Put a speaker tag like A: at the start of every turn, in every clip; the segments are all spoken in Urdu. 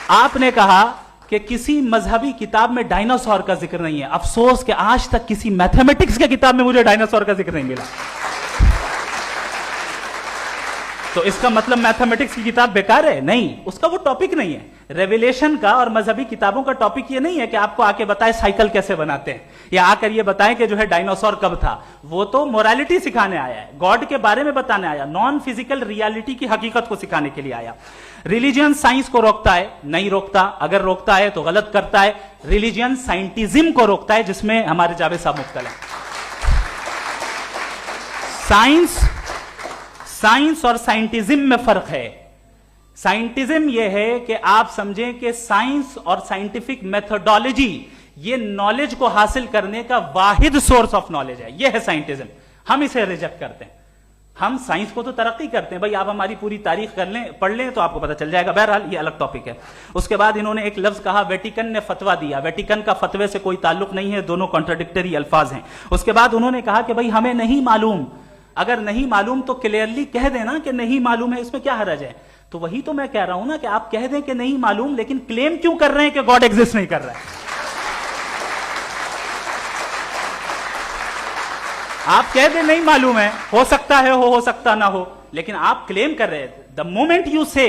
A: آپ نے کہا کہ کسی مذہبی کتاب میں ڈائناسور کا ذکر نہیں ہے. افسوس کہ آج تک کسی میتھمیٹکس کی کتاب میں مجھے ڈائناسور کا ذکر نہیں ملا. تو اس کا مطلب میتھمیٹکس کی کتاب بیکار ہے؟ نہیں, اس کا وہ ٹاپک نہیں ہے. ریویلیشن کا اور مذہبی کتابوں کا ٹاپک یہ نہیں ہے کہ آپ کو آ کے بتائے سائیکل کیسے بناتے ہیں, یا آ کر یہ بتائیں کہ جو ہے ڈائناسور کب تھا. وہ تو موریلٹی سکھانے آیا ہے, گاڈ کے بارے میں بتانے آیا, نان فزیکل ریالٹی کی حقیقت کو سکھانے کے لیے آیا. ریلیجن سائنس کو روکتا ہے؟ نہیں روکتا. اگر روکتا ہے تو غلط کرتا ہے. ریلیجن سائنٹزم کو روکتا ہے, جس میں ہمارے جاوید صاحب مبتلا ہیں. سائنس اور سائنٹزم میں فرق ہے. سائنٹزم یہ ہے کہ آپ سمجھیں کہ سائنس اور سائنٹیفک میتھڈالوجی یہ نالج کو حاصل کرنے کا واحد سورس آف نالج ہے. یہ ہے سائنٹزم. ہم اسے ریجیکٹ کرتے ہیں. ہم سائنس کو تو ترقی کرتے ہیں, بھائی آپ ہماری پوری تاریخ کر لیں, پڑھ لیں تو آپ کو پتہ چل جائے گا. بہرحال یہ الگ ٹاپک ہے. اس کے بعد انہوں نے ایک لفظ کہا, ویٹیکن نے فتویٰ دیا. ویٹیکن کا فتوے سے کوئی تعلق نہیں ہے, دونوں کانٹراڈکٹری الفاظ ہیں. اس کے بعد انہوں نے کہا کہ بھائی ہمیں نہیں معلوم. اگر نہیں معلوم تو کلیئرلی کہہ دینا کہ نہیں معلوم ہے, اس میں کیا حرج ہے. تو وہی تو میں کہہ رہا ہوں نا کہ آپ کہہ دیں کہ نہیں معلوم, لیکن کلیم کیوں کر رہے ہیں کہ گاڈ ایگزسٹ نہیں کر رہا ہے. آپ کہہ دیں نہیں معلوم ہے, ہو سکتا ہے ہو سکتا نہ ہو, لیکن آپ کلیم کر رہے ہیں. The moment you say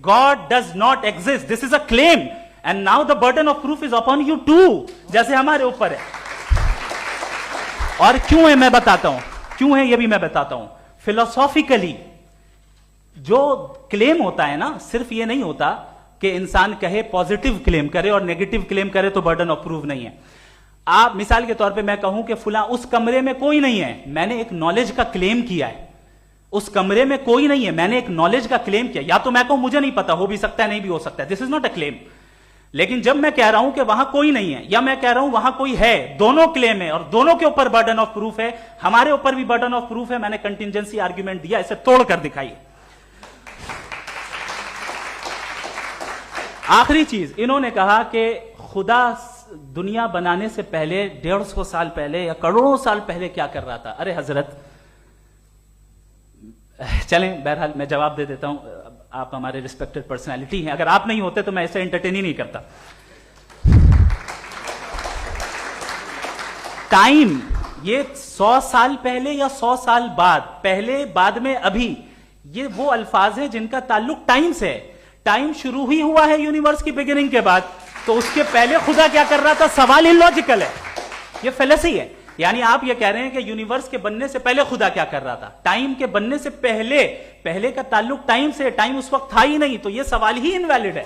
A: God does not exist, this is a claim, and now the burden of proof is upon you too, جیسے ہمارے اوپر ہے. اور کیوں ہے میں بتاتا ہوں, کیوں ہے یہ بھی میں بتاتا ہوں. فلسافیکلی جو کلیم ہوتا ہے نا, صرف یہ نہیں ہوتا کہ انسان کہے پازیٹیو کلیم کرے اور نیگیٹو کلیم کرے تو برڈن آف پروف نہیں ہے. آپ مثال کے طور پہ میں کہوں کہ فلاں اس کمرے میں کوئی نہیں ہے, میں نے ایک نالج کا کلیم کیا ہے. اس کمرے میں کوئی نہیں ہے, میں نے ایک نالج کا کلیم کیا. یا تو میں کہوں مجھے نہیں پتا, ہو بھی سکتا ہے نہیں بھی ہو سکتا ہے, دس از ناٹ اے کلیم. لیکن جب میں کہہ رہا ہوں کہ وہاں کوئی نہیں ہے, یا میں کہہ رہا ہوں وہاں کوئی ہے, دونوں کلیم ہے اور دونوں کے اوپر برڈن آف پروف ہے. ہمارے اوپر بھی برڈن آف پروف ہے. میں نے کنٹینجنسی آرگیومنٹ دیا, اسے توڑ کر دکھائیے. آخری چیز, انہوں نے کہا کہ خدا دنیا بنانے سے پہلے 150 سال پہلے یا کروڑوں سال پہلے کیا کر رہا تھا. ارے حضرت, چلیں بہرحال میں جواب دے دیتا ہوں. آپ ہمارے ریسپیکٹڈ پرسنالٹی ہیں, اگر آپ نہیں ہوتے تو میں ایسے انٹرٹین ہی نہیں کرتا. ٹائم یہ 100 سال پہلے یا 100 سال بعد, پہلے بعد میں ابھی, یہ وہ الفاظ ہیں جن کا تعلق ٹائم سے ہے. ٹائم شروع ہی ہوا ہے یونیورس کی بگننگ کے بعد, تو اس کے پہلے خدا کیا کر رہا تھا, سوال ہی لاجیکل ہے. یہ فلسفی ہے. یعنی آپ یہ کہہ رہے ہیں کہ یونیورس کے بننے سے پہلے خدا کیا کر رہا تھا. ٹائم کے بننے سے پہلے کا تعلق ٹائم سے, ٹائم اس وقت تھا ہی نہیں, تو یہ سوال ہی انویلڈ ہے.